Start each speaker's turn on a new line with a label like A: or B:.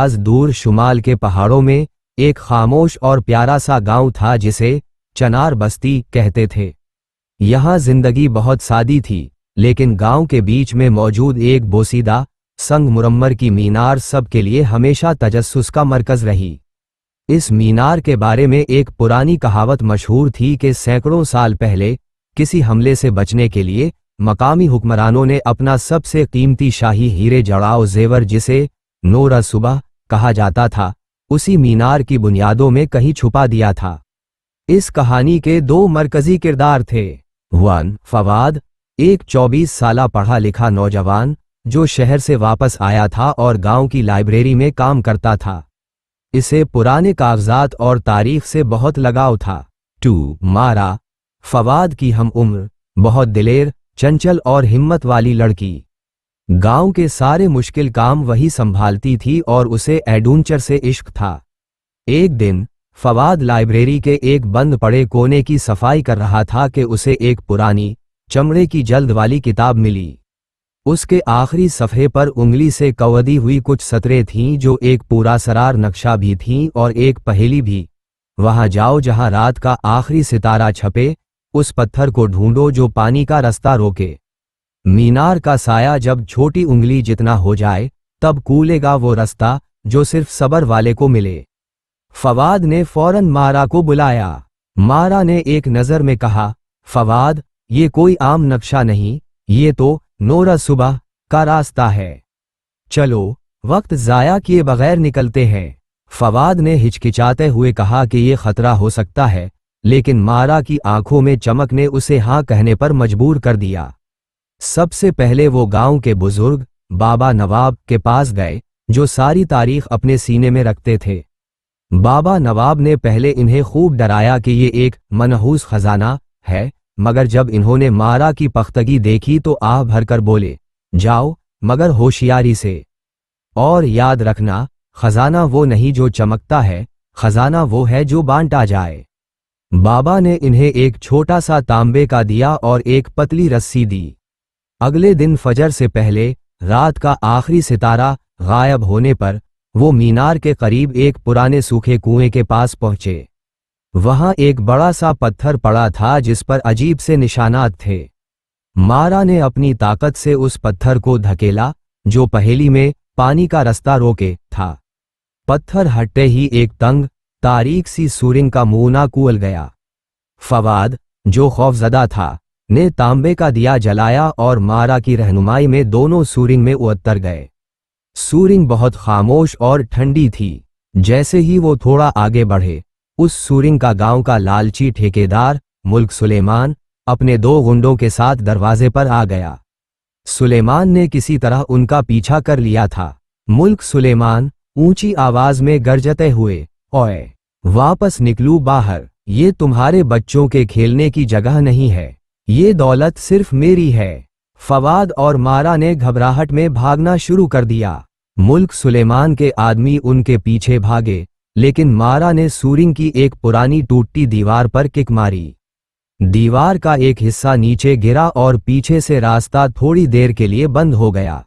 A: از دور شمال کے پہاڑوں میں ایک خاموش اور پیارا سا گاؤں تھا جسے چنار بستی کہتے تھے۔ یہاں زندگی بہت سادی تھی، لیکن گاؤں کے بیچ میں موجود ایک بوسیدہ سنگ مرمر کی مینار سب کے لیے ہمیشہ تجسس کا مرکز رہی۔ اس مینار کے بارے میں ایک پرانی کہاوت مشہور تھی کہ سینکڑوں سال پہلے کسی حملے سے بچنے کے لیے مقامی حکمرانوں نے اپنا سب سے قیمتی شاہی ہیرے جڑاؤ زیور، جسے نور صبح کہا جاتا تھا، اسی مینار کی بنیادوں میں کہیں چھپا دیا تھا۔ اس کہانی کے دو مرکزی کردار تھے۔ فواد، ایک 24 سالہ پڑھا لکھا نوجوان جو شہر سے واپس آیا تھا اور گاؤں کی لائبریری میں کام کرتا تھا۔ اسے پرانے کاغذات اور تاریخ سے بہت لگاؤ تھا۔ مارا، فواد کی ہم عمر، بہت دلیر، چنچل اور ہمت والی لڑکی۔ گاؤں کے سارے مشکل کام وہی سنبھالتی تھی اور اسے ایڈونچر سے عشق تھا۔ ایک دن فواد لائبریری کے ایک بند پڑے کونے کی صفائی کر رہا تھا کہ اسے ایک پرانی چمڑے کی جلد والی کتاب ملی۔ اس کے آخری صفحے پر انگلی سے کودی ہوئی کچھ سطریں تھیں جو ایک پورا سرار نقشہ بھی تھیں اور ایک پہیلی بھی۔ وہاں جاؤ جہاں رات کا آخری ستارہ چھپے، اس پتھر کو ڈھونڈو جو پانی کا رستہ روکے۔ مینار کا سایہ جب چھوٹی انگلی جتنا ہو جائے تب کھولے گا وہ رستہ جو صرف صبر والے کو ملے۔ فواد نے فوراً مارا کو بلایا۔ مارا نے ایک نظر میں کہا، فواد، یہ کوئی عام نقشہ نہیں، یہ تو نور صبح کا راستہ ہے۔ چلو، وقت ضائع کیے بغیر نکلتے ہیں۔ فواد نے ہچکچاتے ہوئے کہا کہ یہ خطرہ ہو سکتا ہے، لیکن مارا کی آنکھوں میں چمک نے اسے ہاں کہنے پر مجبور کر دیا۔ سب سے پہلے وہ گاؤں کے بزرگ بابا نواب کے پاس گئے، جو ساری تاریخ اپنے سینے میں رکھتے تھے۔ بابا نواب نے پہلے انہیں خوب ڈرایا کہ یہ ایک منحوس خزانہ ہے، مگر جب انہوں نے مارا کی پختگی دیکھی تو آہ بھر کر بولے، جاؤ مگر ہوشیاری سے، اور یاد رکھنا، خزانہ وہ نہیں جو چمکتا ہے، خزانہ وہ ہے جو بانٹا جائے۔ بابا نے انہیں ایک چھوٹا سا تانبے کا دیا اور ایک پتلی رسی دی۔ اگلے دن فجر سے پہلے رات کا آخری ستارہ غائب ہونے پر وہ مینار کے قریب ایک پرانے سوکھے کنویں کے پاس پہنچے۔ وہاں ایک بڑا سا پتھر پڑا تھا جس پر عجیب سے نشانات تھے۔ مارا نے اپنی طاقت سے اس پتھر کو دھکیلا جو پہیلی میں پانی کا رستہ روکے تھا۔ پتھر ہٹتے ہی ایک تنگ، تاریک سی سورنگ کا منہ کھل گیا۔ فواد، جو خوفزدہ تھا، نے تانبے کا دیا جلایا اور مارا کی رہنمائی میں دونوں سورنگ میں اتر گئے۔ سورنگ بہت خاموش اور ٹھنڈی تھی۔ جیسے ہی وہ تھوڑا آگے بڑھے، اس سورنگ کا گاؤں کا لالچی ٹھیکیدار ملک سلیمان اپنے 2 گنڈوں کے ساتھ دروازے پر آ گیا۔ سلیمان نے کسی طرح ان کا پیچھا کر لیا تھا۔ ملک سلیمان اونچی آواز میں گرجتے ہوئے، اوئے، واپس نکلو باہر، یہ تمہارے بچوں کے کھیلنے کی جگہ نہیں ہے، یہ دولت صرف میری ہے۔ فواد اور مارا نے گھبراہٹ میں بھاگنا شروع کر دیا۔ ملک سلیمان کے آدمی ان کے پیچھے بھاگے، لیکن مارا نے سورنگ کی ایک پرانی ٹوٹتی دیوار پر کک ماری۔ دیوار کا ایک حصہ نیچے گرا اور پیچھے سے راستہ تھوڑی دیر کے لیے بند ہو گیا۔